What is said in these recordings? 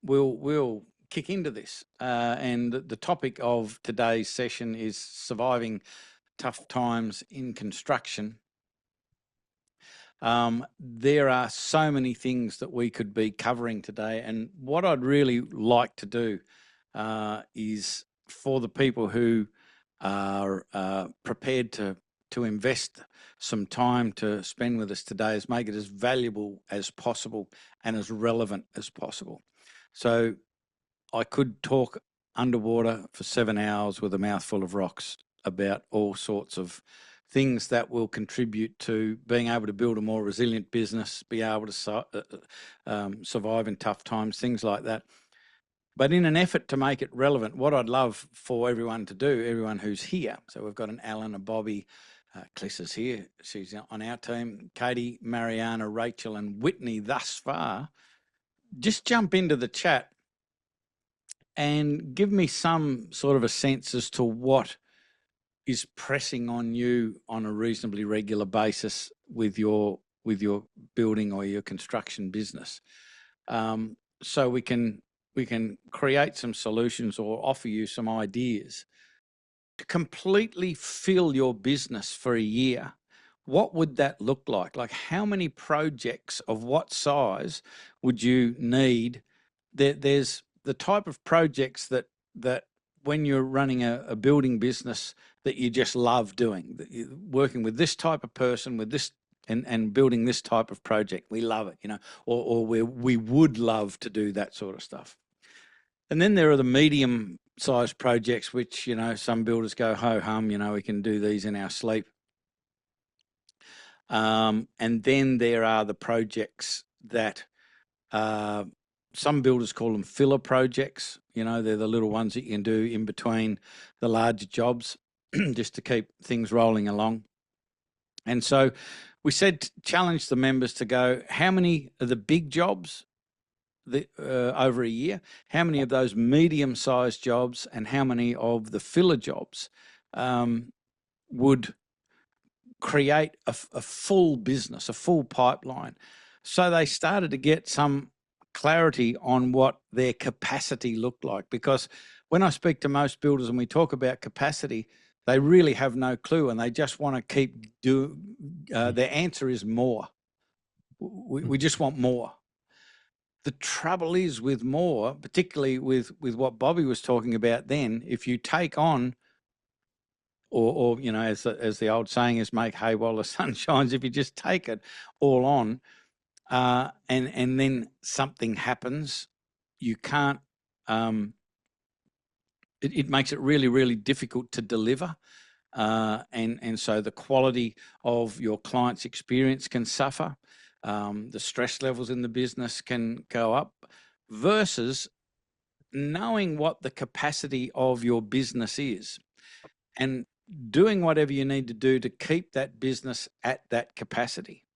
we'll kick into this. And the topic of today's session is surviving tough times in construction. There are so many things that we could be covering today, and what I'd really like to do is for the people who are prepared to invest some time to spend with us today is make it as valuable as possible and as relevant as possible. So I could talk underwater for 7 hours with a mouthful of rocks about all sorts of things that will contribute to being able to build a more resilient business, be able to survive in tough times, things like that. But in an effort to make it relevant, what I'd love for everyone to do, everyone who's here, so we've got an Alan, a Bobby, Cliss is here, she's on our team, Katie, Mariana, Rachel and Whitney thus far, just jump into the chat and give me some sort of a sense as to what is pressing on you on a reasonably regular basis with your building or your construction business, so we can create some solutions or offer you some ideas to completely fill your business for a year. What would that look like? Like, how many projects of what size would you need? There's the type of projects that when you're running a building business that you just love doing, that you're working with this type of person, with this and building this type of project. We love it, or we would love to do that sort of stuff. And then there are the medium-sized projects, which, some builders go, ho-hum, we can do these in our sleep. And then there are the projects that some builders call them filler projects. They're the little ones that you can do in between the larger jobs just to keep things rolling along. And so we said, challenge the members to go, how many of the big jobs over a year, how many of those medium-sized jobs and how many of the filler jobs would create a full business, a full pipeline. So they started to get some clarity on what their capacity looked like, because when I speak to most builders and we talk about capacity, they really have no clue and they just want to keep their answer is more. We just want more. The trouble is with more, particularly with what Bobby was talking about then, if you take on, or as the old saying is, make hay while the sun shines, if you just take it all on and then something happens, you can't, it makes it really, really difficult to deliver. And so the quality of your client's experience can suffer. The stress levels in the business can go up, versus knowing what the capacity of your business is and doing whatever you need to do to keep that business at that capacity.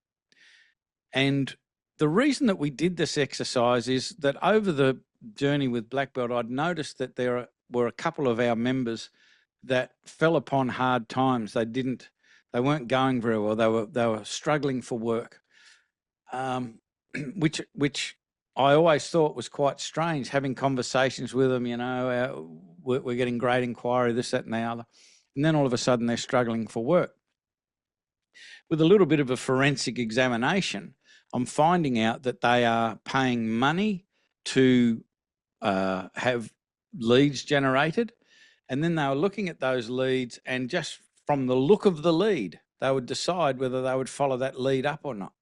And the reason that we did this exercise is that over the journey with Blackbelt, I'd noticed that there were a couple of our members that fell upon hard times. They weren't going very well. They were struggling for work, which I always thought was quite strange, having conversations with them, we're getting great inquiry, this, that and the other. And then all of a sudden they're struggling for work. With a little bit of a forensic examination, I'm finding out that they are paying money to have leads generated. And then they were looking at those leads, and just from the look of the lead, they would decide whether they would follow that lead up or not.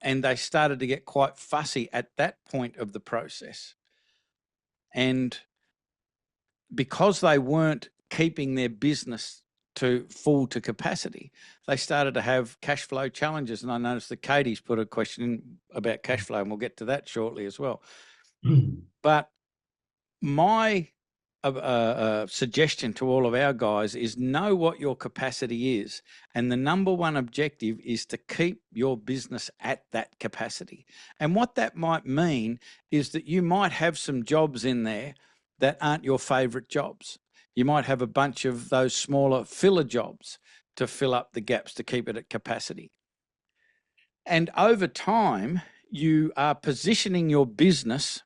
And they started to get quite fussy at that point of the process. And because they weren't keeping their business full to capacity, they started to have cash flow challenges. And I noticed that Katie's put a question in about cash flow, and we'll get to that shortly as well. But my suggestion to all of our guys is know what your capacity is. And the number one objective is to keep your business at that capacity. And what that might mean is that you might have some jobs in there that aren't your favorite jobs. You might have a bunch of those smaller filler jobs to fill up the gaps to keep it at capacity. And over time, you are positioning your business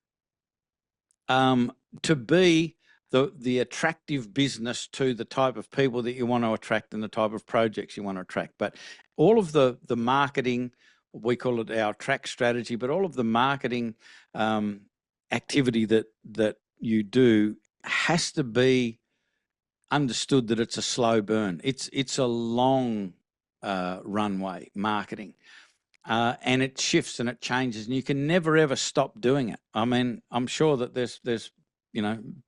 to be the attractive business to the type of people that you want to attract and the type of projects you want to attract. But all of the marketing, we call it our track strategy, but all of the marketing activity that you do has to be understood that it's a slow burn. It's a long runway marketing. And it shifts and it changes, and you can never ever stop doing it. I mean, I'm sure that there's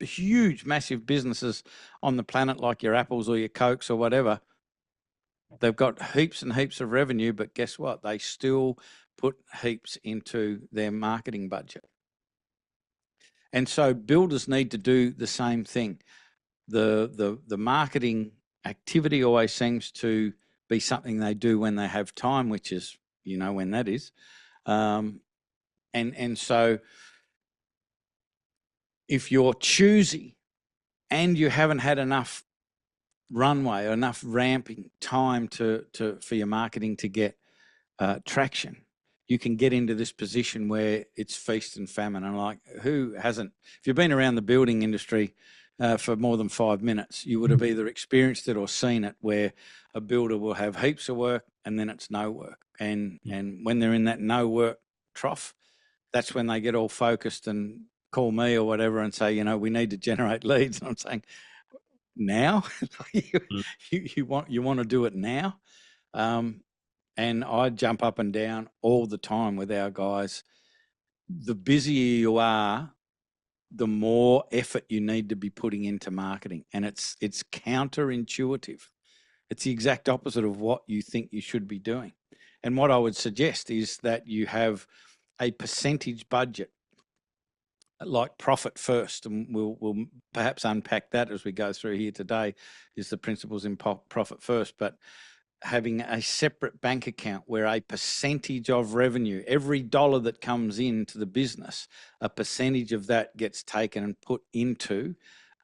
huge, massive businesses on the planet like your Apples or your Cokes or whatever. They've got heaps and heaps of revenue, but guess what? They still put heaps into their marketing budget. And so builders need to do the same thing. The marketing activity always seems to be something they do when they have time, which is, when that is. And so if you're choosy and you haven't had enough runway or enough ramping time for your marketing to get traction, you can get into this position where it's feast and famine. And like, who hasn't? If you've been around the building industry for more than 5 minutes, you would have either experienced it or seen it, where a builder will have heaps of work and then it's no work. And when they're in that no work trough, that's when they get all focused and call me or whatever and say, we need to generate leads. And I'm saying, now? you want to do it now? And I jump up and down all the time with our guys. The busier you are, the more effort you need to be putting into marketing. And it's counterintuitive. It's the exact opposite of what you think you should be doing. And what I would suggest is that you have a percentage budget, like profit first, and we'll perhaps unpack that as we go through here today, is the principles in profit first. But having a separate bank account where a percentage of revenue, every dollar that comes into the business, a percentage of that gets taken and put into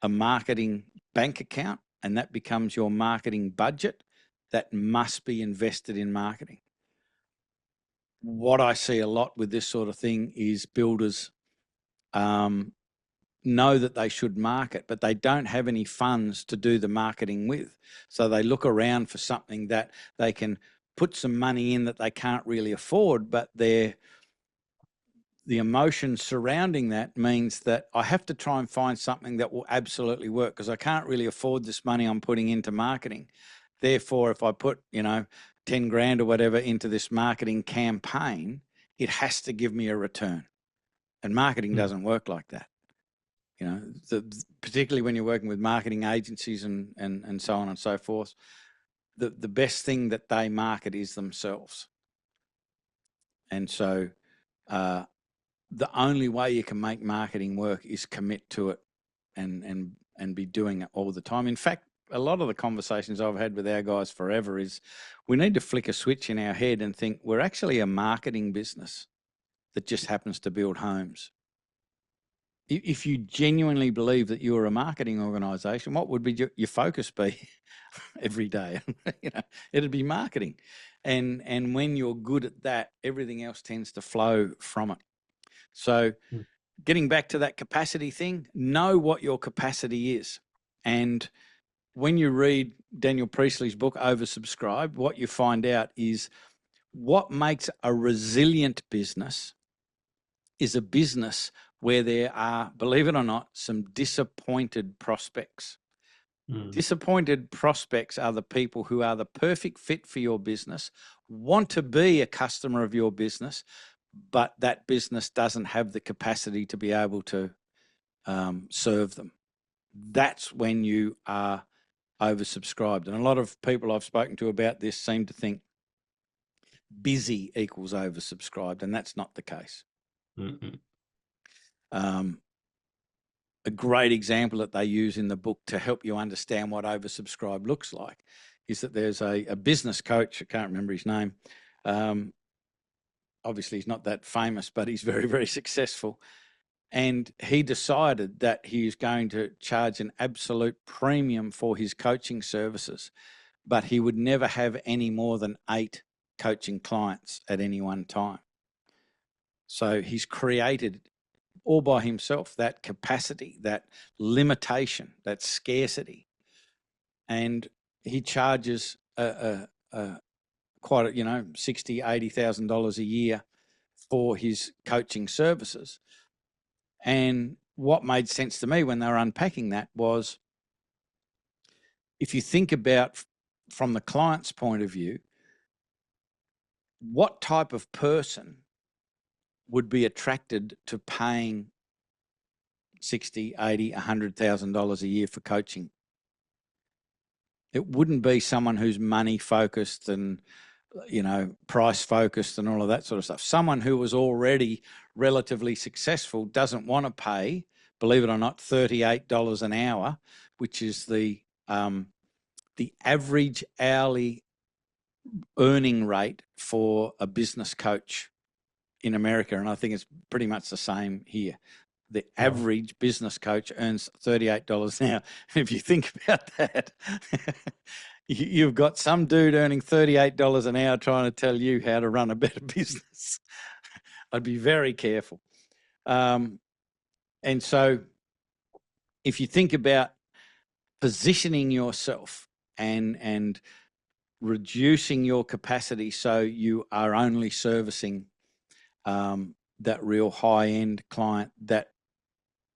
a marketing bank account, and that becomes your marketing budget that must be invested in marketing. What I see a lot with this sort of thing is builders know that they should market, but they don't have any funds to do the marketing with. So they look around for something that they can put some money in that they can't really afford, but the emotion surrounding that means that I have to try and find something that will absolutely work, because I can't really afford this money I'm putting into marketing. Therefore, if I put, 10 grand or whatever into this marketing campaign, it has to give me a return. And marketing doesn't work like that. Particularly when you're working with marketing agencies and so on and so forth, the best thing that they market is themselves. And so the only way you can make marketing work is commit to it and be doing it all the time. In fact, a lot of the conversations I've had with our guys forever is we need to flick a switch in our head and think we're actually a marketing business that just happens to build homes. If you genuinely believe that you're a marketing organisation, what would be your focus be every day? It'd be marketing. And when you're good at that, everything else tends to flow from it. So getting back to that capacity thing, know what your capacity is. And when you read Daniel Priestley's book, Oversubscribed, what you find out is what makes a resilient business is a business where there are, believe it or not, some disappointed prospects. Disappointed prospects are the people who are the perfect fit for your business, want to be a customer of your business, but that business doesn't have the capacity to be able to serve them. That's when you are oversubscribed. And a lot of people I've spoken to about this seem to think busy equals oversubscribed, and that's not the case. A great example that they use in the book to help you understand what oversubscribed looks like is that there's a business coach, I can't remember his name. Obviously, he's not that famous, but he's very, very successful. And he decided that he is going to charge an absolute premium for his coaching services, but he would never have any more than 8 coaching clients at any one time. So he's created all by himself that capacity, that limitation, that scarcity. And he charges quite, $60,000-$80,000 a year for his coaching services. And what made sense to me when they were unpacking that was, if you think about from the client's point of view, what type of person would be attracted to paying $60,000, $80,000, $100,000 a year for coaching? It wouldn't be someone who's money focused and, price focused and all of that sort of stuff. Someone who was already relatively successful doesn't want to pay, believe it or not, $38 an hour, which is the average hourly earning rate for a business coach in America. And I think it's pretty much the same here. The average business coach earns $38 an hour. If you think about that, you've got some dude earning $38 an hour trying to tell you how to run a better business. I'd be very careful. And so if you think about positioning yourself and reducing your capacity so you are only servicing that real high-end client that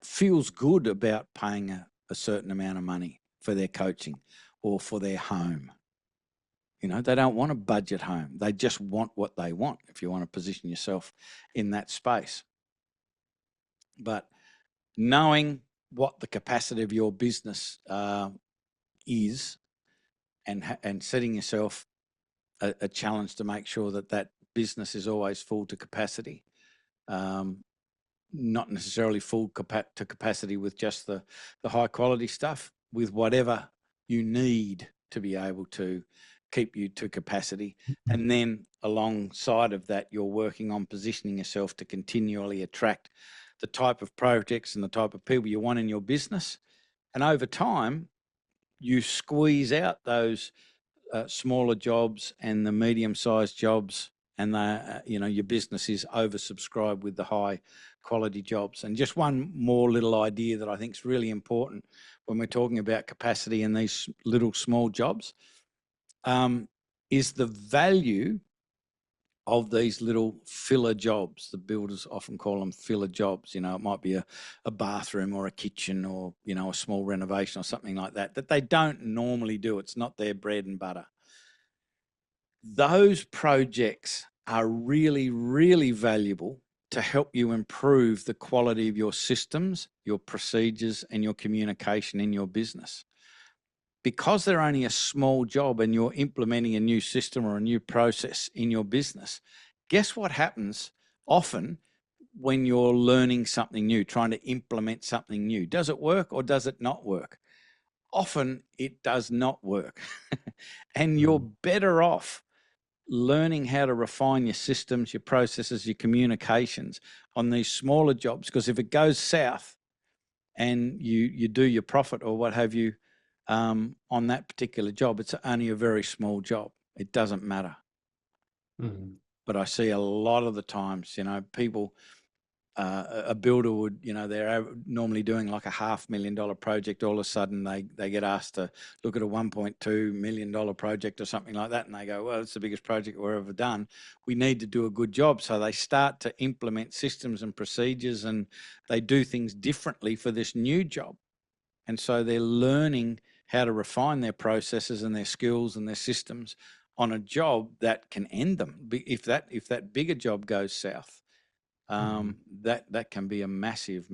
feels good about paying a certain amount of money for their coaching or for their home. They don't want a budget home. They just want what they want, if you want to position yourself in that space. But knowing what the capacity of your business is and setting yourself a challenge to make sure that business is always full to capacity, not necessarily full to capacity with just the high quality stuff, with whatever you need to be able to keep you to capacity. And then alongside of that, you're working on positioning yourself to continually attract the type of projects and the type of people you want in your business. And over time, you squeeze out those smaller jobs and the medium-sized jobs, and your business is oversubscribed with the high quality jobs. And just one more little idea that I think is really important when we're talking about capacity in these little small jobs is the value of these little filler jobs. The builders often call them filler jobs. It might be a bathroom or a kitchen or, a small renovation or something like that they don't normally do. It's not their bread and butter. Those projects are really, really valuable to help you improve the quality of your systems, your procedures, and your communication in your business. Because they're only a small job and you're implementing a new system or a new process in your business, guess what happens often when you're learning something new, trying to implement something new? Does it work or does it not work? Often it does not work. And you're better off learning how to refine your systems, your processes, your communications on these smaller jobs, because if it goes south and you do your profit or what have you on that particular job, it's only a very small job. It doesn't matter. But I see a lot of the times, people, a builder would, they're normally doing like a $500,000 project. All of a sudden they get asked to look at a $1.2 million project or something like that. And they go, well, it's the biggest project we've ever done. We need to do a good job. So they start to implement systems and procedures, and they do things differently for this new job. And so they're learning how to refine their processes and their skills and their systems on a job that can end them. If that bigger job goes south, that can be a massive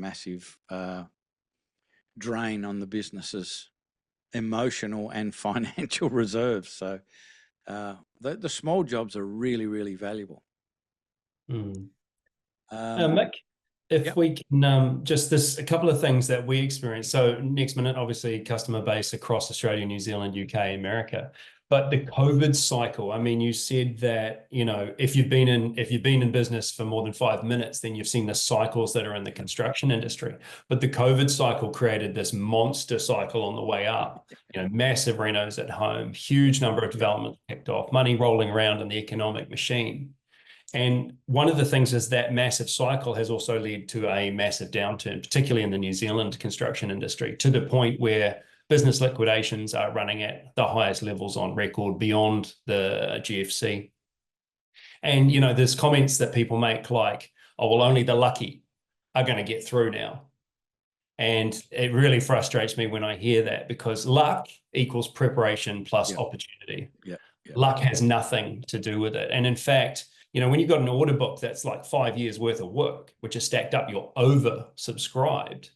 drain on the business's emotional and financial reserves. So the small jobs are really, really valuable. Mick, if we can just a couple of things that we experience. So NextMinute, obviously customer base across Australia, New Zealand, UK, America. But the COVID cycle, I mean, you said that, if you've been in business for more than 5 minutes, then you've seen the cycles that are in the construction industry. But the COVID cycle created this monster cycle on the way up, massive renos at home, huge number of developments kicked off, money rolling around in the economic machine. And one of the things is that massive cycle has also led to a massive downturn, particularly in the New Zealand construction industry, to the point where business liquidations are running at the highest levels on record beyond the GFC. And, there's comments that people make like, oh, well, only the lucky are going to get through now. And it really frustrates me when I hear that, because luck equals preparation plus opportunity. Yeah. Luck has nothing to do with it. And in fact, when you've got an order book that's like 5 years worth of work, which is stacked up, you're oversubscribed.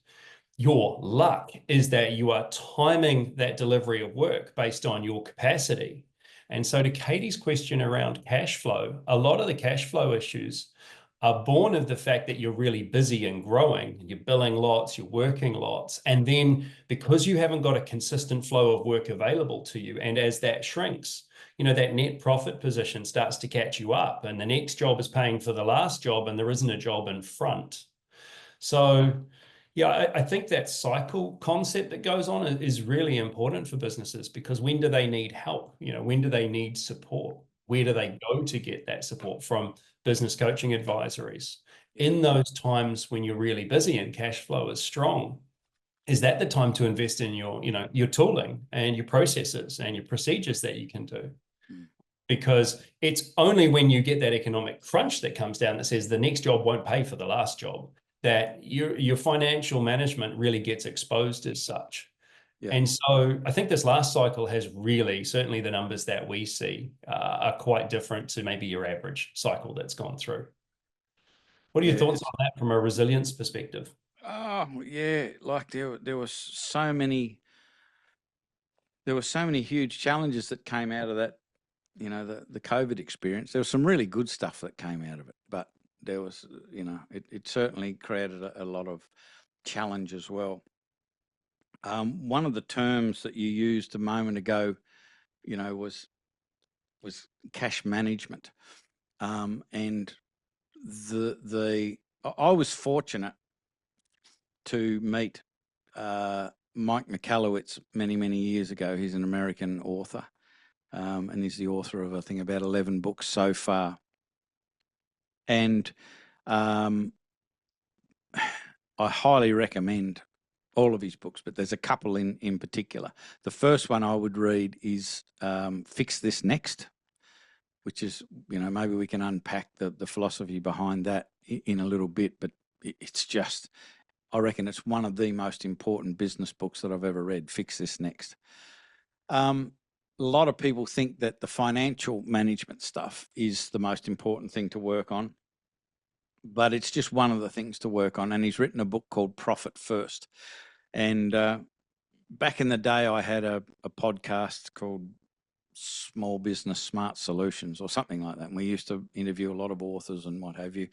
Your luck is that you are timing that delivery of work based on your capacity. And so to Katie's question around cash flow, a lot of the cash flow issues are born of the fact that you're really busy and growing. You're billing lots, you're working lots. And then because you haven't got a consistent flow of work available to you, and as that shrinks, that net profit position starts to catch you up, and the next job is paying for the last job, and there isn't a job in front. So, yeah, I think that cycle concept that goes on is really important for businesses, because when do they need help? When do they need support? Where do they go to get that support from? Business coaching advisories. In those times when you're really busy and cash flow is strong, is that the time to invest in your tooling and your processes and your procedures that you can do? Because it's only when you get that economic crunch that comes down that says the next job won't pay for the last job, that your financial management really gets exposed as such. Yeah. And so I think this last cycle has really, certainly the numbers that we see are quite different to maybe your average cycle that's gone through. What are your thoughts on that from a resilience perspective? Oh, yeah, like there were so many huge challenges that came out of that, the COVID experience. There was some really good stuff that came out of it, but there was, it certainly created a lot of challenge as well. One of the terms that you used a moment ago, was cash management, and I was fortunate to meet Mike Michalowicz many years ago. He's an American author, and he's the author of, I think, about 11 books so far. And I highly recommend all of his books, but there's a couple in particular. The first one I would read is Fix This Next, which is, maybe we can unpack the philosophy behind that in a little bit, but it's just, I reckon it's one of the most important business books that I've ever read, Fix This Next. A lot of people think that the financial management stuff is the most important thing to work on, but it's just one of the things to work on. And he's written a book called Profit First. And back in the day, I had a podcast called Small Business Smart Solutions or something like that. And we used to interview a lot of authors and what have you.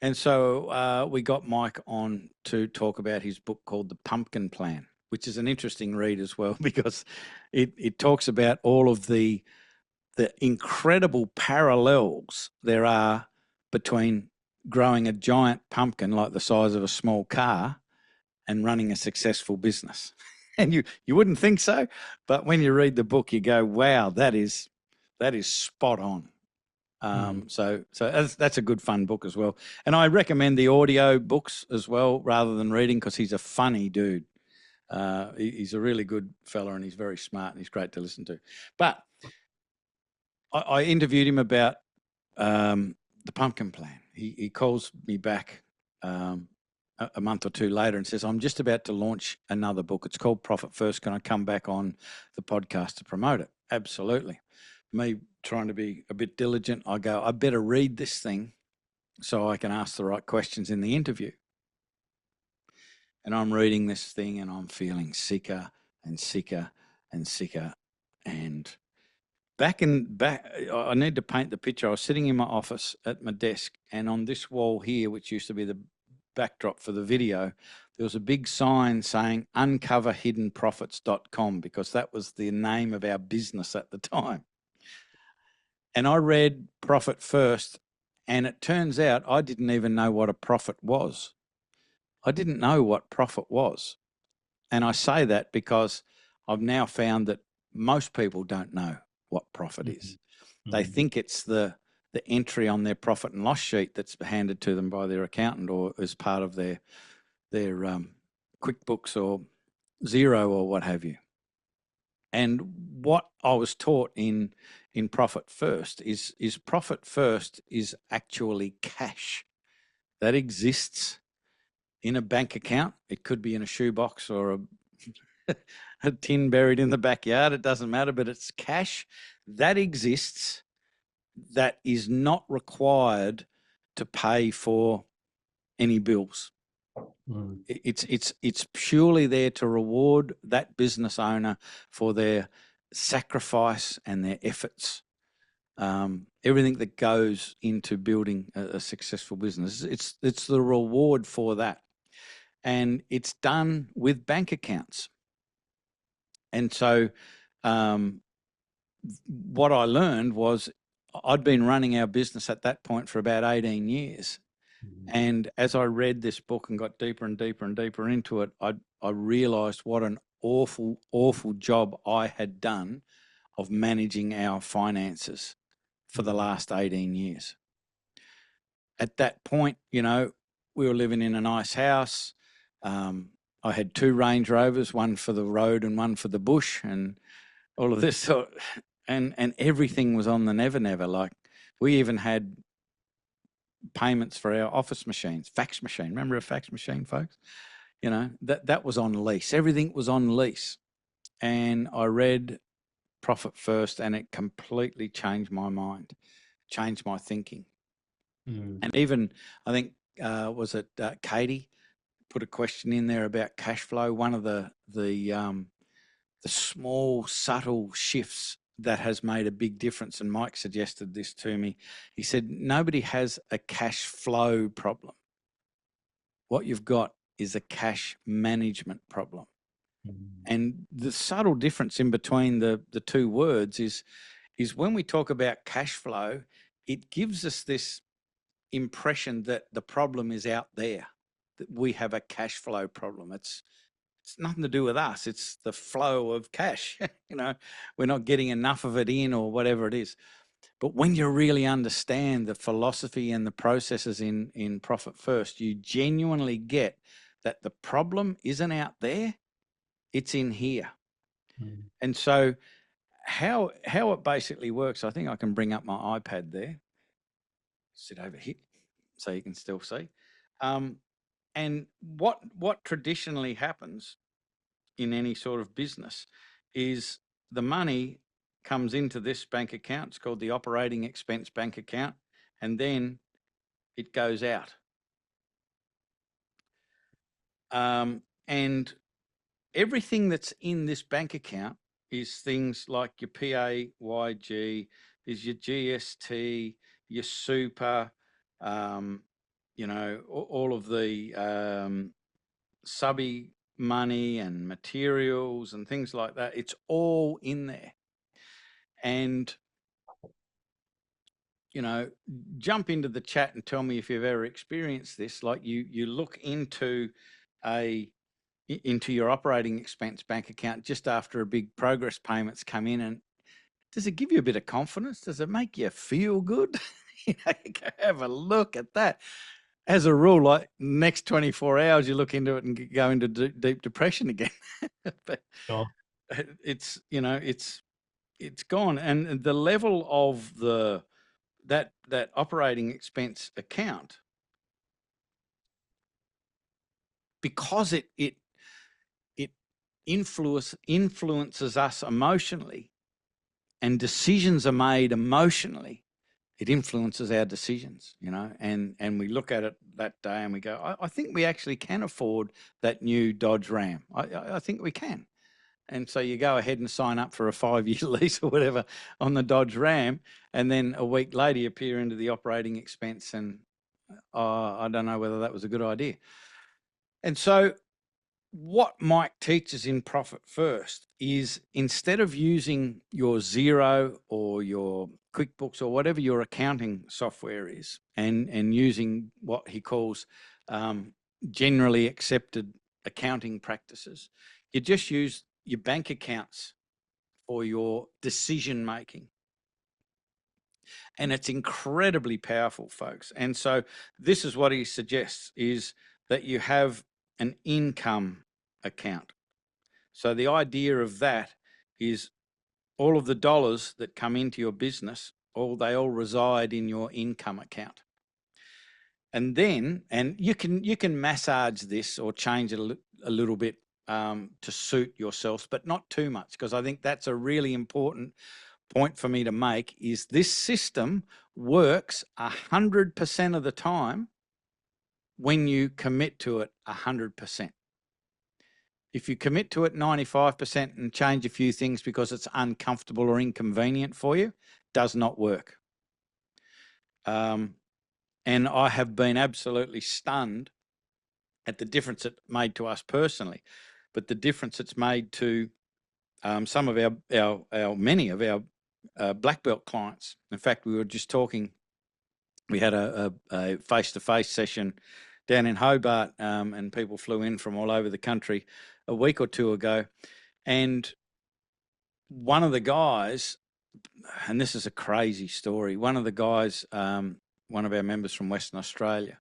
And so we got Mike on to talk about his book called The Pumpkin Plan, which is an interesting read as well, because it talks about all of the incredible parallels there are between growing a giant pumpkin like the size of a small car and running a successful business. And you wouldn't think so, but when you read the book, you go, wow, that is spot on. So that's a good fun book as well. And I recommend the audio books as well rather than reading, because he's a funny dude. He's a really good fella, and he's very smart, and he's great to listen to. But I interviewed him about the Pumpkin Plan. He calls me back a month or two later and says, I'm just about to launch another book. It's called Profit First. Can I come back on the podcast to promote it? Absolutely. Me trying to be a bit diligent, I go, I better read this thing so I can ask the right questions in the interview. And I'm reading this thing and I'm feeling sicker and sicker and sicker. And back, I need to paint the picture. I was sitting in my office at my desk, and on this wall here, which used to be the backdrop for the video, there was a big sign saying uncoverhiddenprofits.com, because that was the name of our business at the time. And I read Profit First, and it turns out I didn't even know what a profit was. I didn't know what profit was. And I say that because I've now found that most people don't know what profit is. They think it's the the entry on their profit and loss sheet that's handed to them by their accountant or as part of their QuickBooks or Xero or what have you. And what I was taught in Profit First is Profit First is actually cash that exists in a bank account. It could be in a shoebox or a tin buried in the backyard. It doesn't matter, but it's cash that exists that is not required to pay for any bills. It's purely there to reward that business owner for their sacrifice and their efforts. Everything that goes into building a successful business, it's the reward for that, and it's done with bank accounts. And so, what I learned was I'd been running our business at that point for about 18 years. And as I read this book and got deeper and deeper and deeper into it, I realized what an awful, awful job I had done of managing our finances for the last 18 years. At that point, you know, we were living in a nice house. I had 2 Range Rovers, one for the road and one for the bush, and all of this sort, and everything was on the never. Like, we even had payments for our office machines, fax machine. Remember a fax machine, folks? You know, that was on lease. Everything was on lease. And I read Profit First, and it completely changed my mind, changed my thinking. And even, I think, was it Katie put a question in there about cash flow? One of the small, subtle shifts that has made a big difference, and Mike suggested this to me. He said, nobody has a cash flow problem. What you've got is a cash management problem. And the subtle difference in between the 2 words is when we talk about cash flow, it gives us this impression that the problem is out there, that we have a cash flow problem. It's nothing to do with us. It's the flow of cash. You know, we're not getting enough of it in or whatever it is. But when you really understand the philosophy and the processes in Profit First, you genuinely get that the problem isn't out there, it's in here. And so how it basically works, I think I can bring up my iPad there, sit over here so you can still see. And what traditionally happens in any sort of business is the money comes into this bank account. It's called the operating expense bank account, and then it goes out. And everything that's in this bank account is things like your PAYG, is your GST, your super, you know, all of the subby money and materials and things like that. It's all in there. And, you know, jump into the chat and tell me if you've ever experienced this. Like, you look into your operating expense bank account just after a big progress payments come in, and does it give you a bit of confidence? Does it make you feel good? You know, you go have a look at that. As a rule, like, next 24 hours, you look into it and go into deep depression again. But it's, you know, it's gone. And the level of that operating expense account, because it influences us emotionally, and decisions are made emotionally, it influences our decisions, you know, and we look at it that day and we go, I think we actually can afford that new Dodge Ram. I think we can. And so you go ahead and sign up for a 5-year lease or whatever on the Dodge Ram, and then a week later you peer into the operating expense and I don't know whether that was a good idea. And so what Mike teaches in Profit First is, instead of using your Xero or your QuickBooks or whatever your accounting software is, and using what he calls generally accepted accounting practices, you just use your bank accounts for your decision making. And it's incredibly powerful, folks. And so this is what he suggests, is that you have an income account. So the idea of that is all of the dollars that come into your business, they all reside in your income account. And then, and you can massage this or change it a little bit to suit yourself, but not too much, because I think that's a really important point for me to make, is this system works 100% of the time when you commit to it 100%. If you commit to it 95% and change a few things because it's uncomfortable or inconvenient for you, does not work. And I have been absolutely stunned at the difference it made to us personally, but the difference it's made to some of many of our black belt clients. In fact, we were just talking. We had a face-to-face session down in Hobart, and people flew in from all over the country a week or two ago. And one of the guys, and this is a crazy story, one of the guys, one of our members from Western Australia,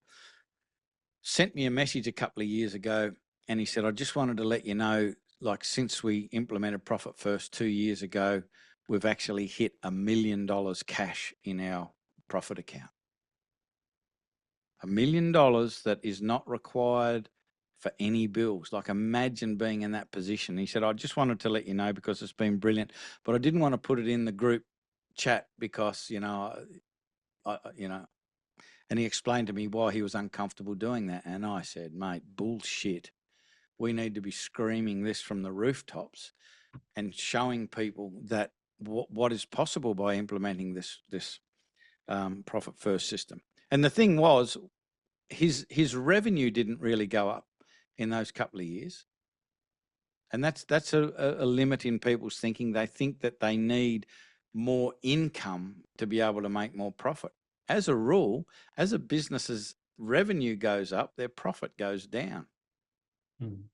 sent me a message a couple of years ago, and he said, I just wanted to let you know, like, since we implemented Profit First 2 years ago, we've actually hit $1 million cash in our profit account. $1 million that is not required for any bills. Like, imagine being in that position. He said, I just wanted to let you know because it's been brilliant, but I didn't want to put it in the group chat because, and he explained to me why he was uncomfortable doing that. And I said, mate, bullshit. We need to be screaming this from the rooftops and showing people that what is possible by implementing this Profit First system. And the thing was, his revenue didn't really go up in those couple of years. And that's a limit in people's thinking. They think that they need more income to be able to make more profit. As a rule, as a business's revenue goes up, their profit goes down. Mm.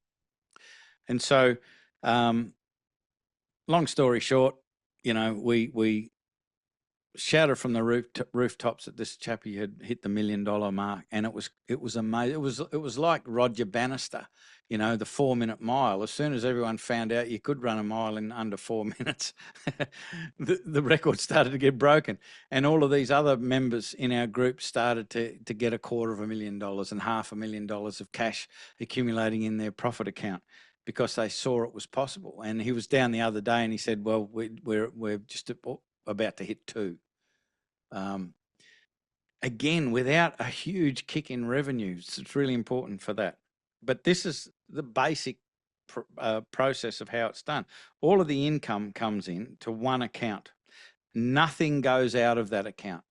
And so, long story short, we shouted from the rooftops that this chappie had hit the $1 million mark, and it was amazing. It was like Roger Bannister, the 4-minute mile. As soon as everyone found out you could run a mile in under 4 minutes, the record started to get broken, and all of these other members in our group started to get $250,000 and $500,000 of cash accumulating in their profit account because they saw it was possible. And he was down the other day, and he said, "Well, we're just about to hit 2." Again, without a huge kick in revenues. It's really important for that. But this is the basic process of how it's done. All of the income comes in to one account. Nothing goes out of that account.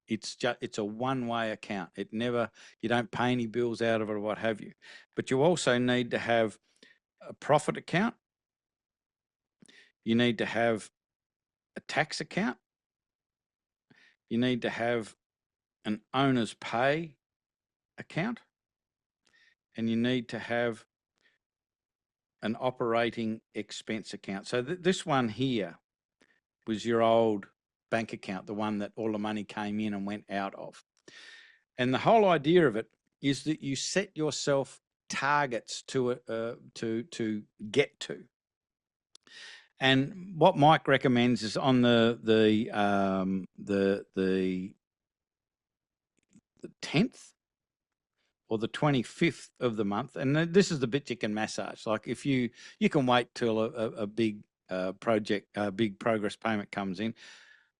It's a one-way account. You don't pay any bills out of it or what have you. But you also need to have a profit account. You need to have a tax account. You need to have an owner's pay account, and you need to have an operating expense account. So this one here was your old bank account, the one that all the money came in and went out of. And the whole idea of it is that you set yourself targets to get to. And what Mike recommends is on the 10th or the 25th of the month, and this is the bit you can massage. Like, if you can wait till a big project, a big progress payment comes in,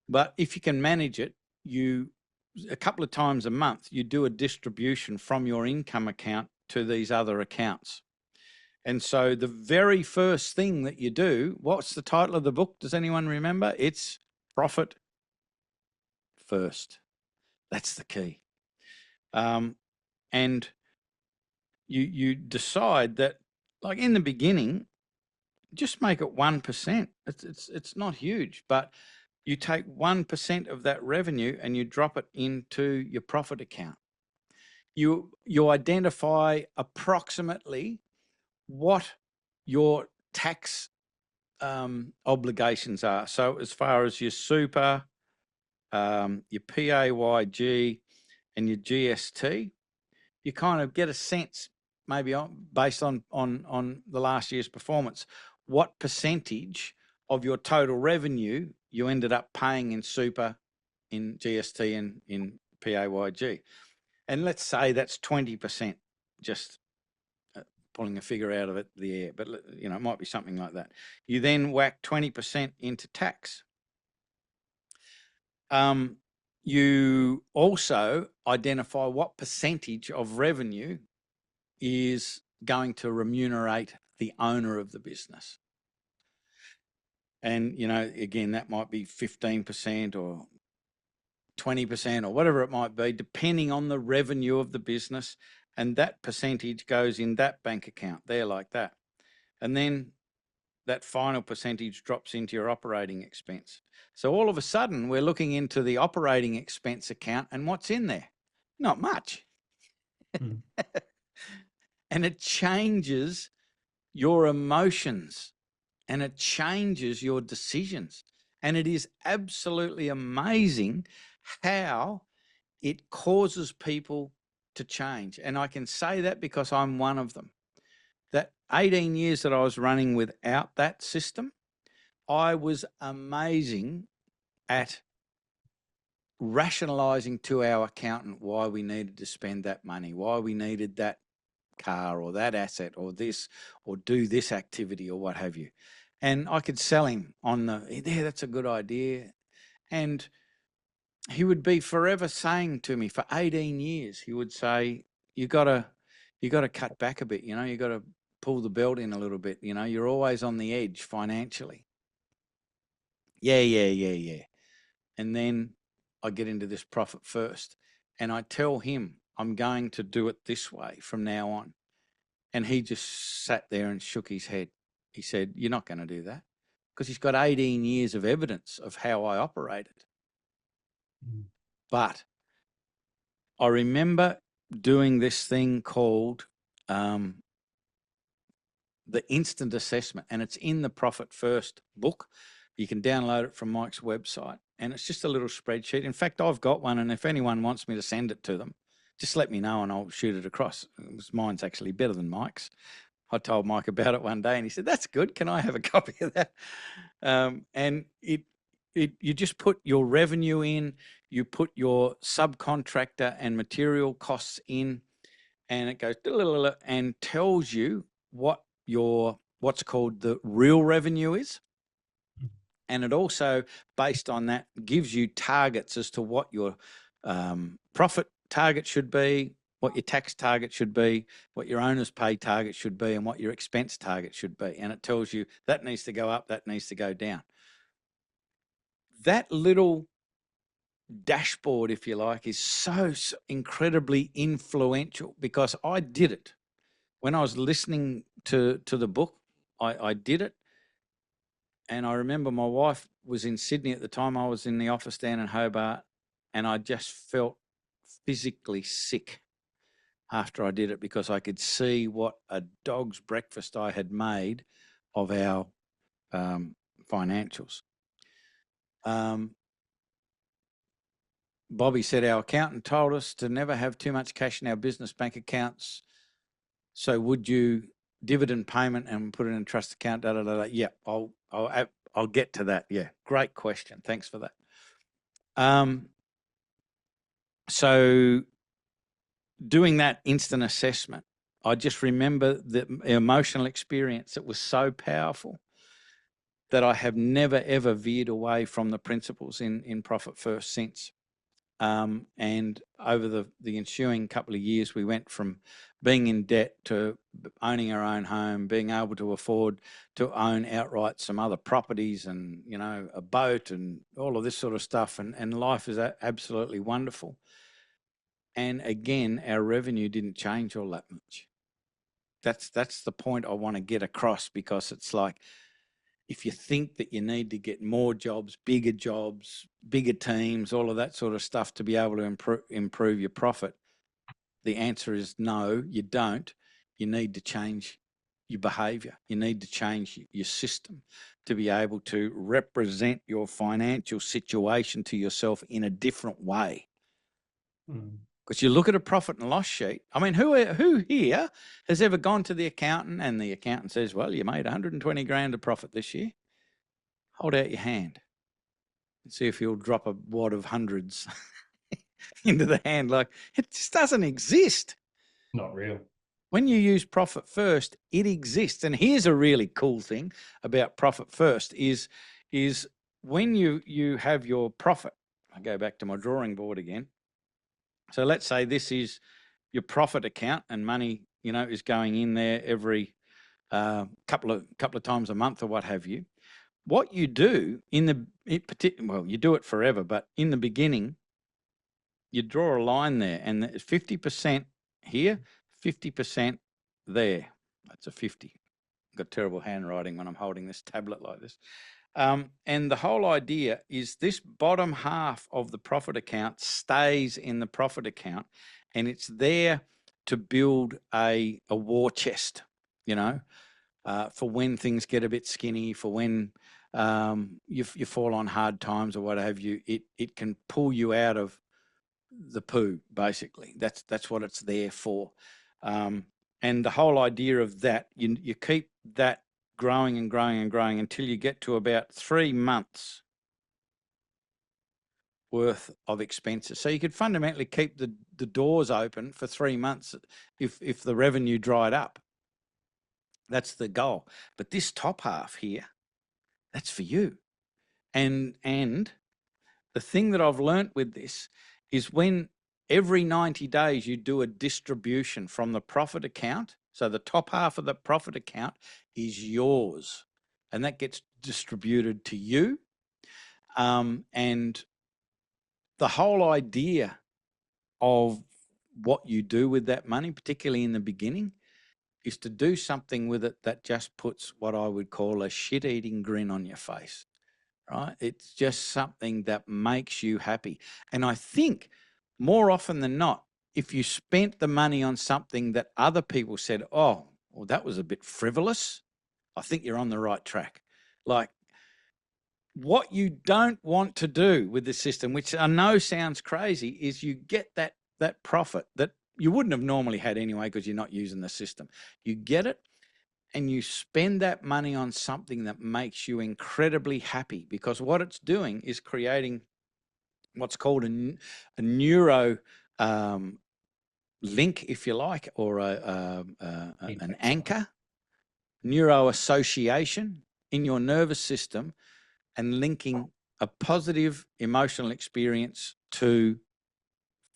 but if you can manage it, a couple of times a month, you do a distribution from your income account to these other accounts. And so the very first thing that you do, what's the title of the book? Does anyone remember? It's Profit First. That's the key. And you decide that, like, in the beginning, just make it 1%. It's not huge, but you take 1% of that revenue and you drop it into your profit account. You identify approximately what your tax obligations are. So as far as your super, your PAYG and your GST, you kind of get a sense, maybe based on the last year's performance, what percentage of your total revenue you ended up paying in super, in GST, and in PAYG. And let's say that's 20%, just pulling a figure out of the air, but you know, it might be something like that. You then whack 20% into tax. You also identify what percentage of revenue is going to remunerate the owner of the business. And, you know, again, that might be 15% or 20% or whatever it might be, depending on the revenue of the business. And that percentage goes in that bank account there, like that. And then that final percentage drops into your operating expense. So all of a sudden, we're looking into the operating expense account, and what's in there? Not much. Mm. And it changes your emotions, and it changes your decisions. And it is absolutely amazing how it causes people to change. And I can say that because I'm one of them. That 18 years that I was running without that system, I was amazing at rationalizing to our accountant why we needed to spend that money, why we needed that car or that asset or this, or do this activity or what have you. And I could sell him on that's a good idea. And he would be forever saying to me for 18 years, he would say, you got to cut back a bit, you know, you got to pull the belt in a little bit, you know, you're always on the edge financially. Yeah. And then I get into this profit first, and I tell him I'm going to do it this way from now on. And he just sat there and shook his head. He said, you're not going to do that, because he's got 18 years of evidence of how I operated. Mm. But I remember doing this thing called the instant assessment, and it's in the Profit First book. You can download it from Mike's website, and it's just a little spreadsheet. In fact, I've got one, and if anyone wants me to send it to them, just let me know and I'll shoot it across. Mine's actually better than Mike's. I told Mike about it one day, and he said, "That's good. Can I have a copy of that?" And you just put your revenue in, you put your subcontractor and material costs in, and it goes and tells you what's called the real revenue is. And it also, based on that, gives you targets as to what your profit target should be, what your tax target should be, what your owner's pay target should be, and what your expense target should be. And it tells you that needs to go up, that needs to go down. That little dashboard, if you like, is so incredibly influential, because I did it. When I was listening to the book, I did it. And I remember my wife was in Sydney at the time. I was in the office down in Hobart, and I just felt physically sick after I did it, because I could see what a dog's breakfast I had made of our financials. Bobby said our accountant told us to never have too much cash in our business bank accounts. So would you dividend payment and put it in a trust account? Da, da, da, da. Yeah, I'll get to that. Yeah, great question. Thanks for that. So doing that instant assessment, I just remember the emotional experience. It was so powerful that I have never, ever veered away from the principles in Profit First since. And over the ensuing couple of years, we went from being in debt to owning our own home, being able to afford to own outright some other properties, and, you know, a boat and all of this sort of stuff. And life is absolutely wonderful. And again, our revenue didn't change all that much. That's the point I want to get across, because it's like, if you think that you need to get more jobs, bigger teams, all of that sort of stuff to be able to improve your profit, the answer is no, you don't. You need to change your behaviour. You need to change your system to be able to represent your financial situation to yourself in a different way. Because you look at a profit and loss sheet. I mean, who here has ever gone to the accountant and the accountant says, well, you made 120 grand of profit this year? Hold out your hand and see if he'll drop a wad of hundreds into the hand. Like, it just doesn't exist. Not real. When you use profit first, it exists. And here's a really cool thing about profit first is when you have your profit. I go back to my drawing board again. So let's say this is your profit account and money, is going in there every couple of times a month or what have you. What you do you do it forever, but in the beginning, you draw a line there and 50% here, 50% there. That's a 50. I've got terrible handwriting when I'm holding this tablet like this. And the whole idea is this bottom half of the profit account stays in the profit account, and it's there to build a war chest, for when things get a bit skinny, for when you fall on hard times or what have you. It can pull you out of the poo, basically. That's what it's there for. And the whole idea of that, you keep that growing and growing and growing until you get to about 3 months worth of expenses. So you could fundamentally keep the doors open for 3 months if the revenue dried up. That's the goal. But this top half here, that's for you. And the thing that I've learnt with this is when every 90 days you do a distribution from the profit account. So the top half of the profit account is yours, and that gets distributed to you. And the whole idea of what you do with that money, particularly in the beginning, is to do something with it that just puts what I would call a shit-eating grin on your face, right? It's just something that makes you happy. And I think more often than not, if you spent the money on something that other people said, oh, well, that was a bit frivolous, I think you're on the right track. Like, what you don't want to do with the system, which I know sounds crazy, is you get that profit that you wouldn't have normally had anyway because you're not using the system. You get it and you spend that money on something that makes you incredibly happy, because what it's doing is creating what's called a neuro link, if you like, or an anchor, neuro association in your nervous system, and linking a positive emotional experience to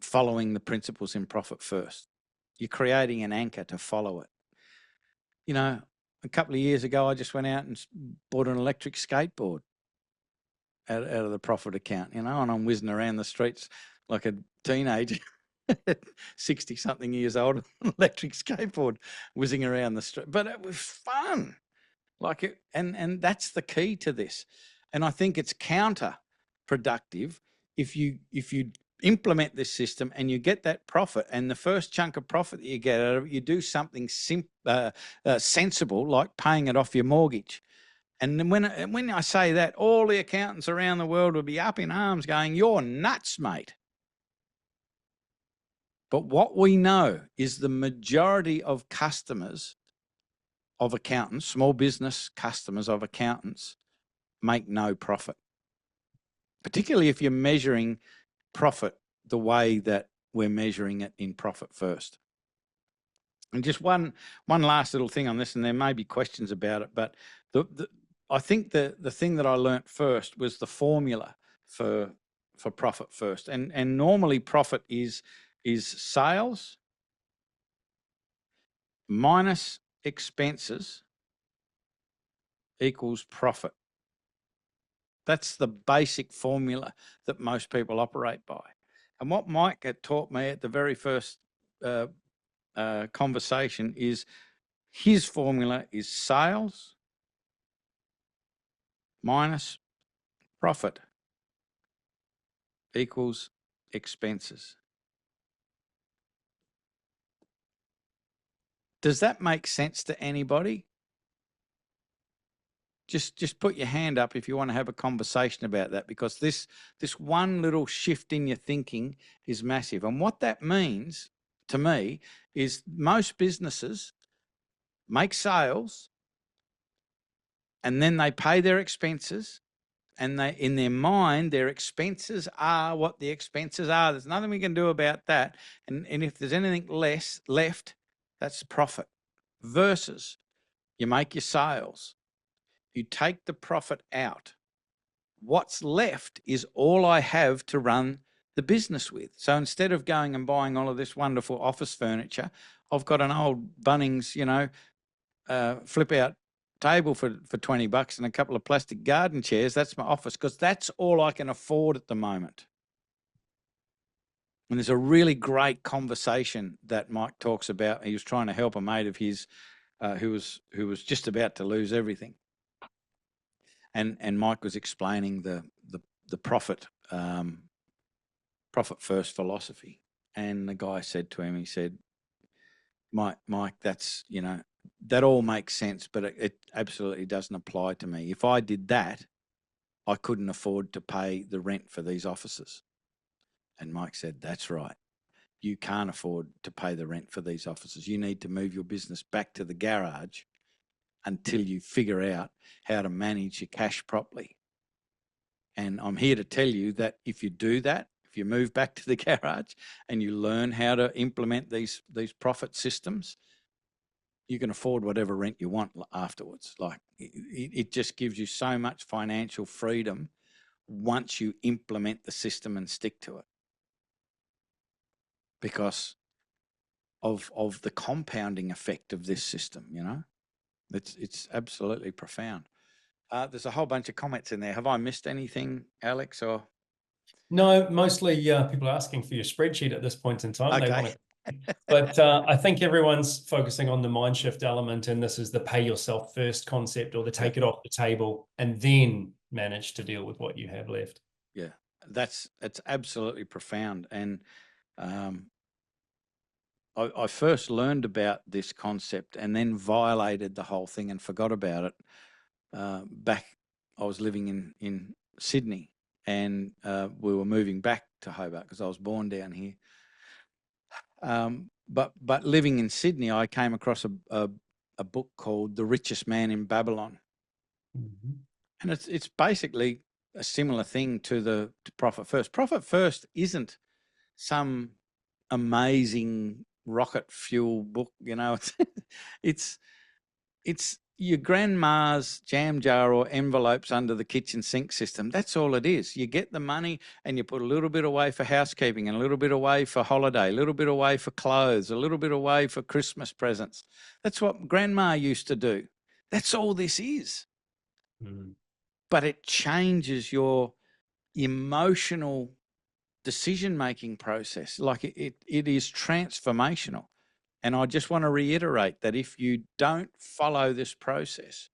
following the principles in profit first. You're creating an anchor to follow it. A couple of years ago, I just went out and bought an electric skateboard out of the profit account, and I'm whizzing around the streets like a teenager, 60-something years old, an electric skateboard whizzing around the street. But it was fun. And that's the key to this. And I think it's counterproductive if you implement this system and you get that profit, and the first chunk of profit that you get out of it, you do something sensible, like paying it off your mortgage. And then when I say that, all the accountants around the world will be up in arms going, you're nuts, mate. But what we know is the majority of customers of accountants, small business customers of accountants, make no profit, particularly if you're measuring profit the way that we're measuring it in profit first. And just one last little thing on this, and there may be questions about it, but I think the thing that I learnt first was the formula for profit first. And normally profit is sales minus expenses equals profit. That's the basic formula that most people operate by. And what Mike had taught me at the very first conversation is his formula is sales minus profit equals expenses. Does that make sense to anybody? Just put your hand up if you want to have a conversation about that, because this one little shift in your thinking is massive. And what that means to me is most businesses make sales and then they pay their expenses, and they, in their mind, their expenses are what the expenses are. There's nothing we can do about that. And if there's anything less left, that's profit. Versus you make your sales, you take the profit out. What's left is all I have to run the business with. So instead of going and buying all of this wonderful office furniture, I've got an old Bunnings, flip out table for $20 and a couple of plastic garden chairs. That's my office, because that's all I can afford at the moment. And there's a really great conversation that Mike talks about. He was trying to help a mate of his who was just about to lose everything. And Mike was explaining the profit first philosophy. And the guy said to him, he said, Mike, that's, that all makes sense, but it absolutely doesn't apply to me. If I did that, I couldn't afford to pay the rent for these offices. And Mike said, that's right. You can't afford to pay the rent for these offices. You need to move your business back to the garage until you figure out how to manage your cash properly. And I'm here to tell you that if you do that, if you move back to the garage and you learn how to implement these profit systems, you can afford whatever rent you want afterwards. Like it just gives you so much financial freedom once you implement the system and stick to it, because of the compounding effect of this system. It's absolutely profound. There's a whole bunch of comments in there. Have I missed anything, Alex? Or No, mostly people are asking for your spreadsheet at this point in time. okay. They want it. But I think everyone's focusing on the mind shift element, and this is the pay yourself first concept, or the take it off the table and then manage to deal with what you have left. Yeah, it's absolutely profound. And I first learned about this concept and then violated the whole thing and forgot about it. Back, I was living in Sydney, and we were moving back to Hobart because I was born down here. But living in Sydney, I came across a book called The Richest Man in Babylon. Mm-hmm. And it's basically a similar thing to Profit First. Profit First isn't some amazing rocket fuel book, it's your grandma's jam jar or envelopes under the kitchen sink system. That's all it is. You get the money and you put a little bit away for housekeeping and a little bit away for holiday, a little bit away for clothes, a little bit away for Christmas presents. That's what grandma used to do. That's all this is. Mm. But it changes your emotional decision-making process. Like it is transformational. And I just want to reiterate that if you don't follow this process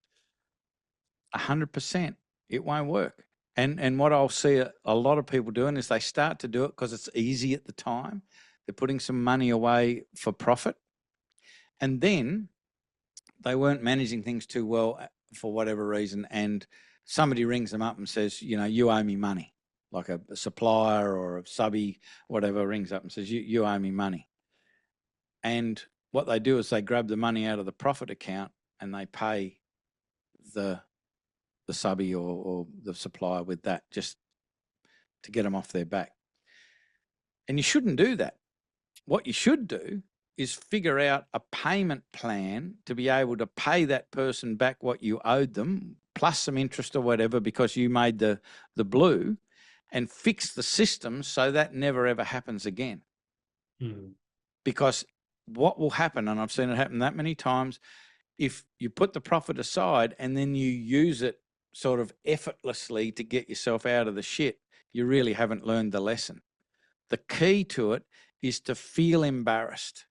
100%, it won't work. And what I'll see a lot of people doing is they start to do it because it's easy at the time. They're putting some money away for profit. And then they weren't managing things too well for whatever reason. And somebody rings them up and says, you owe me money. Like a supplier or a subby, whatever, rings up and says, you owe me money. And what they do is they grab the money out of the profit account and they pay the subby or the supplier with that, just to get them off their back. And you shouldn't do that. What you should do is figure out a payment plan to be able to pay that person back what you owed them, plus some interest or whatever, because you made the blue, and fix the system so that never ever happens again. Because what will happen, and I've seen it happen that many times, if you put the profit aside and then you use it sort of effortlessly to get yourself out of the shit, you really haven't learned the lesson. The key to it is to feel embarrassed.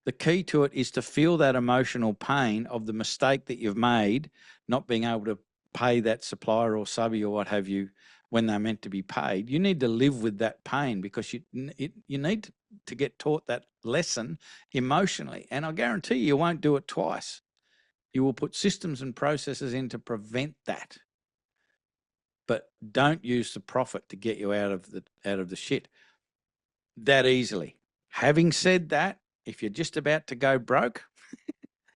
The key to it is to feel that emotional pain of the mistake that you've made, not being able to pay that supplier or subby or what have you when they're meant to be paid. You need to live with that pain, because you need get taught that lesson emotionally. And I guarantee you won't do it twice. You will put systems and processes in to prevent that. But don't use the profit to get you out of the shit that easily. Having said that, if you're just about to go broke,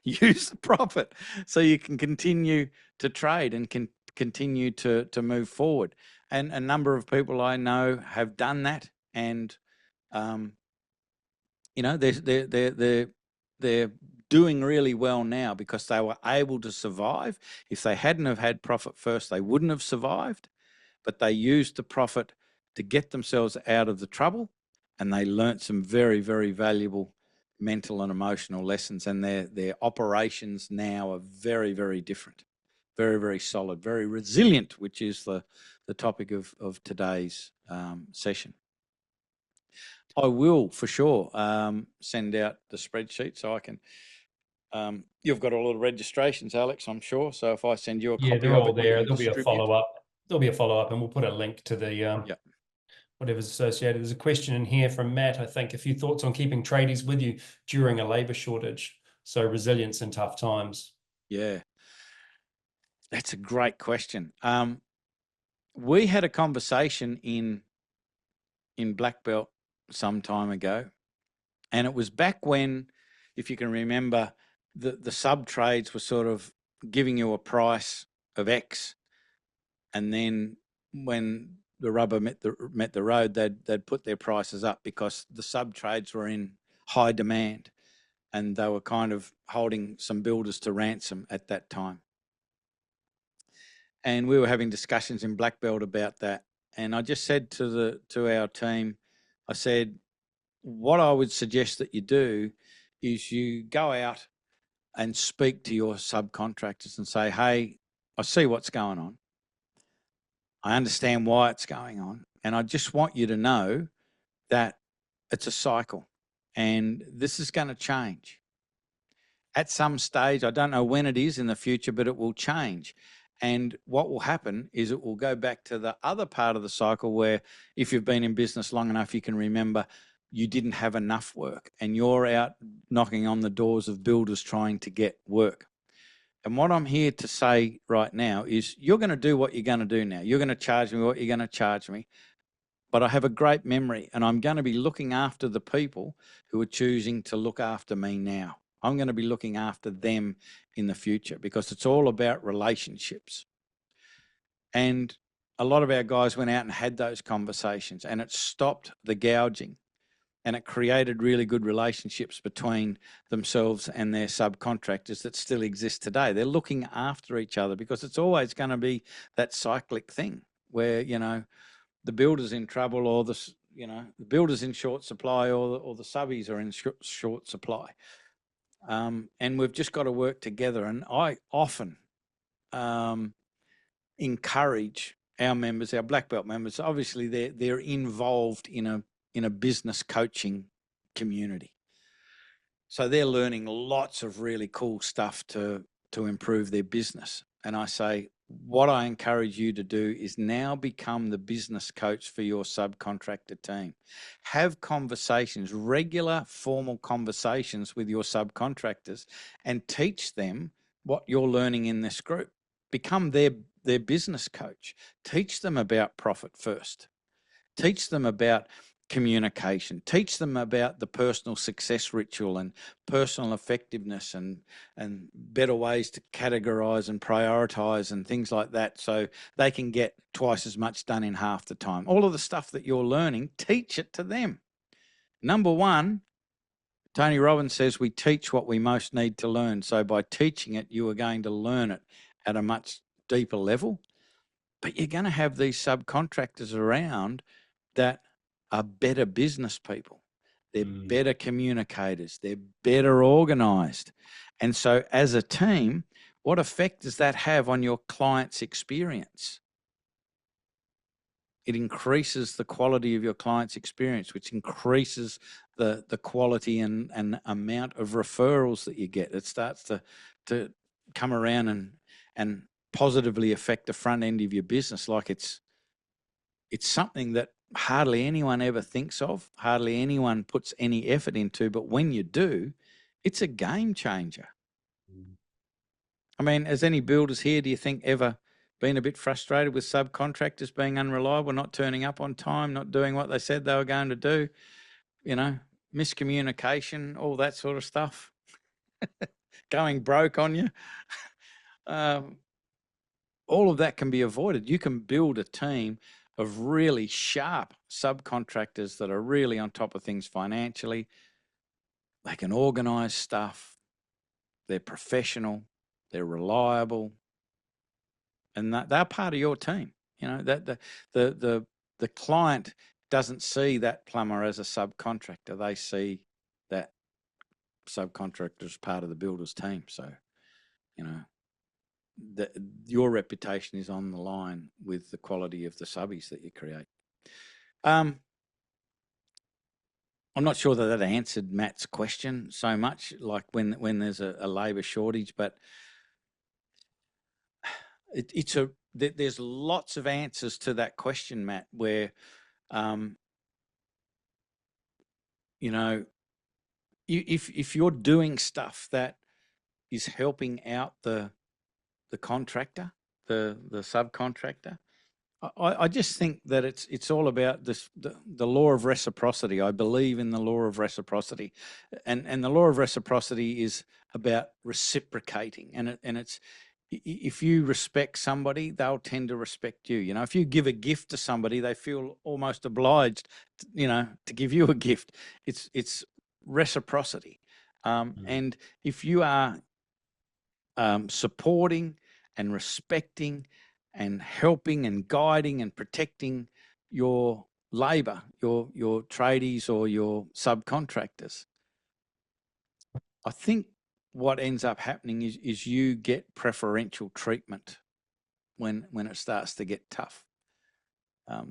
use the profit so you can continue to trade and can continue to move forward. And a number of people I know have done that, and they're doing really well now because they were able to survive. If they hadn't have had profit first, they wouldn't have survived. But they used the profit to get themselves out of the trouble, and they learnt some very, very valuable mental and emotional lessons, and their operations now are very, very different, very, very solid, very resilient, which is the topic of today's session. I will for sure send out the spreadsheet so I can. You've got a lot of registrations, Alex, I'm sure. So if I send you a copy they're of all it, there. There'll be a follow-up. There'll be a follow-up, and we'll put a link to the whatever's associated. There's a question in here from Matt, I think. A few thoughts on keeping tradies with you during a labor shortage. So resilience in tough times. Yeah, that's a great question. We had a conversation in Blackbelt some time ago, and it was back when, if you can remember, the sub trades were sort of giving you a price of X, and then when the rubber met the road, they'd put their prices up because the sub trades were in high demand, and they were kind of holding some builders to ransom at that time. And we were having discussions in Blackbelt about that. And I just said to our team, I said, what I would suggest that you do is you go out and speak to your subcontractors and say, hey, I see what's going on. I understand why it's going on. And I just want you to know that it's a cycle and this is going to change. At some stage, I don't know when it is in the future, but it will change. And what will happen is it will go back to the other part of the cycle where, if you've been in business long enough, you can remember you didn't have enough work and you're out knocking on the doors of builders trying to get work. And what I'm here to say right now is you're going to do what you're going to do now. You're going to charge me what you're going to charge me. But I have a great memory, and I'm going to be looking after the people who are choosing to look after me now. I'm going to be looking after them in the future because it's all about relationships. And a lot of our guys went out and had those conversations, and it stopped the gouging, and it created really good relationships between themselves and their subcontractors that still exist today. They're looking after each other because it's always going to be that cyclic thing where, the builder's in trouble, or the builder's in short supply, or the subbies are in short supply, and we've just got to work together. And I often encourage our members, our black belt members. Obviously, they're involved in a business coaching community, so they're learning lots of really cool stuff to improve their business. And I say, what I encourage you to do is now become the business coach for your subcontractor team. Have conversations, regular formal conversations with your subcontractors, and teach them what you're learning in this group. Become their business coach. Teach them about profit first. Teach them about communication. Teach them about the personal success ritual and personal effectiveness and better ways to categorize and prioritize and things like that, so they can get twice as much done in half the time. All of the stuff that you're learning, teach it to them. Number one, Tony Robbins says we teach what we most need to learn. So by teaching it, you are going to learn it at a much deeper level. But you're going to have these subcontractors around that are better business people. They're better communicators. They're better organized. And so as a team, what effect does that have on your client's experience? It increases the quality of your client's experience, which increases the quality and amount of referrals that you get. It starts to come around and positively affect the front end of your business. Like it's something that hardly anyone ever thinks of, hardly anyone puts any effort into, but when you do, it's a game changer. I mean, as any builders here, do you think ever been a bit frustrated with subcontractors being unreliable, not turning up on time, not doing what they said they were going to do, miscommunication, all that sort of stuff, going broke on you? All of that can be avoided. You can build a team of really sharp subcontractors that are really on top of things financially. They can organize stuff. They're professional. They're reliable, and they're part of your team. That the client doesn't see that plumber as a subcontractor. They see that subcontractor as part of the builder's team. So, your reputation is on the line with the quality of the subbies that you create. I'm not sure that answered Matt's question so much, like when there's a labour shortage, but there's lots of answers to that question, Matt, where, if you're doing stuff that is helping out the contractor, the subcontractor, I just think that it's all about the law of reciprocity. I believe in the law of reciprocity, and the law of reciprocity is about reciprocating, and it's if you respect somebody, they'll tend to respect you. If you give a gift to somebody, they feel almost obliged, to give you a gift. It's reciprocity, and if you are supporting and respecting and helping and guiding and protecting your labour, your tradies or your subcontractors, I think what ends up happening is you get preferential treatment when it starts to get tough.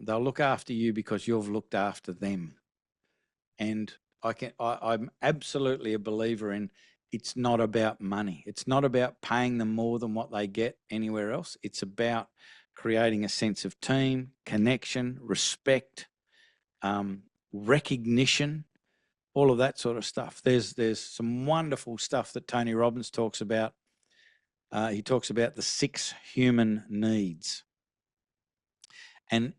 They'll look after you because you've looked after them. And I'm absolutely a believer in, it's not about money. It's not about paying them more than what they get anywhere else. It's about creating a sense of team, connection, respect, recognition, all of that sort of stuff. There's some wonderful stuff that Tony Robbins talks about. He talks about the 6 human needs. And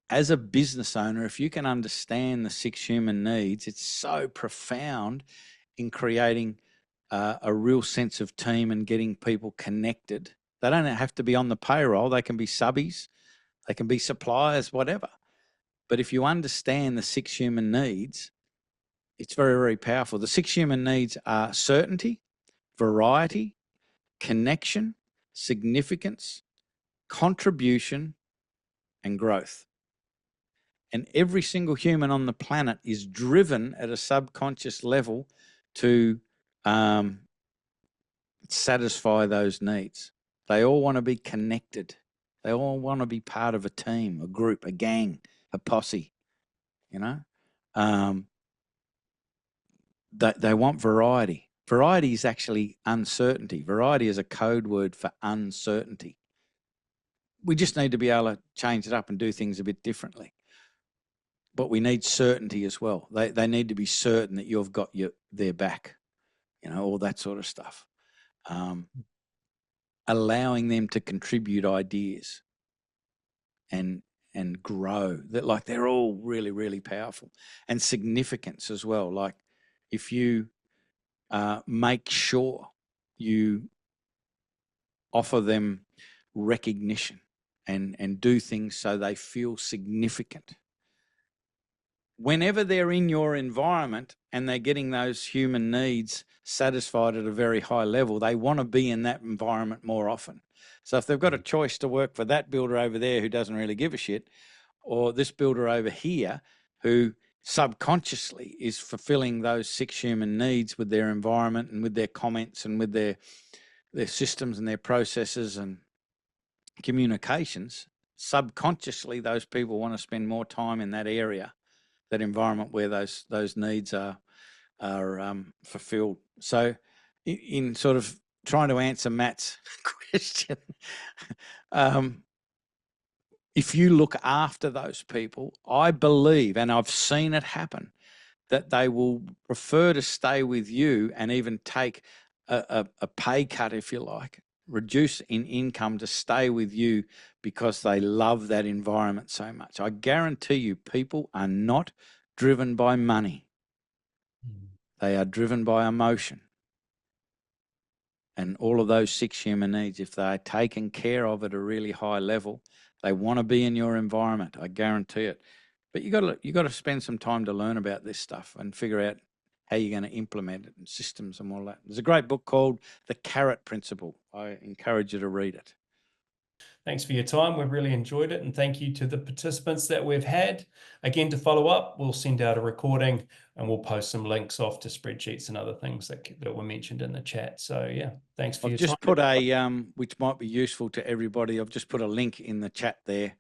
as a business owner, if you can understand the 6 human needs, it's so profound in creating a real sense of team and getting people connected. They don't have to be on the payroll. They can be subbies, they can be suppliers, whatever. But if you understand the 6 human needs, it's very, very powerful. The 6 human needs are certainty, variety, connection, significance, contribution, and growth. And every single human on the planet is driven at a subconscious level to satisfy those needs. They all want to be connected. They all want to be part of a team, a group, a gang, a posse, They want variety. Variety is actually uncertainty. Variety is a code word for uncertainty. We just need to be able to change it up and do things a bit differently. But we need certainty as well. They need to be certain that you've got their back, all that sort of stuff. Allowing them to contribute ideas and grow. They're all really, really powerful. And significance as well. Like if you make sure you offer them recognition and do things so they feel significant. Whenever they're in your environment and they're getting those human needs satisfied at a very high level, they want to be in that environment more often. So if they've got a choice to work for that builder over there who doesn't really give a shit, or this builder over here who subconsciously is fulfilling those 6 human needs with their environment and with their comments and with their systems and their processes and communications, subconsciously those people want to spend more time in that area, that environment where those needs are fulfilled. So in sort of trying to answer Matt's question, if you look after those people, I believe, and I've seen it happen, that they will prefer to stay with you and even take a pay cut, if you like, reduce in income to stay with you because they love that environment so much. I guarantee you, people are not driven by money. They are driven by emotion. And all of those 6 human needs, if they're taken care of at a really high level, they want to be in your environment. I guarantee it. But you got to spend some time to learn about this stuff and figure out how you're going to implement it and systems and all that. There's a great book called The Carrot Principle. I encourage you to read it. Thanks for your time. We've really enjoyed it. And thank you to the participants that we've had. Again, to follow up, we'll send out a recording and we'll post some links off to spreadsheets and other things that were mentioned in the chat. So yeah, thanks for your time. I've just put a, which might be useful to everybody, I've just put a link in the chat there,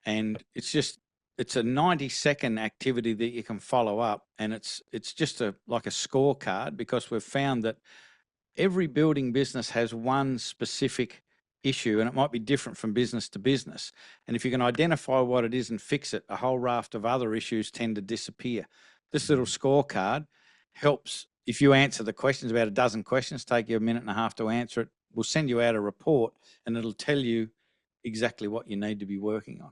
and it's a 90-second activity that you can follow up, and it's just like a scorecard, because we've found that every building business has one specific issue, and it might be different from business to business. And if you can identify what it is and fix it, a whole raft of other issues tend to disappear. This little scorecard helps. If you answer the questions, about a dozen questions, take you a minute and a half to answer it, we'll send you out a report and it'll tell you exactly what you need to be working on.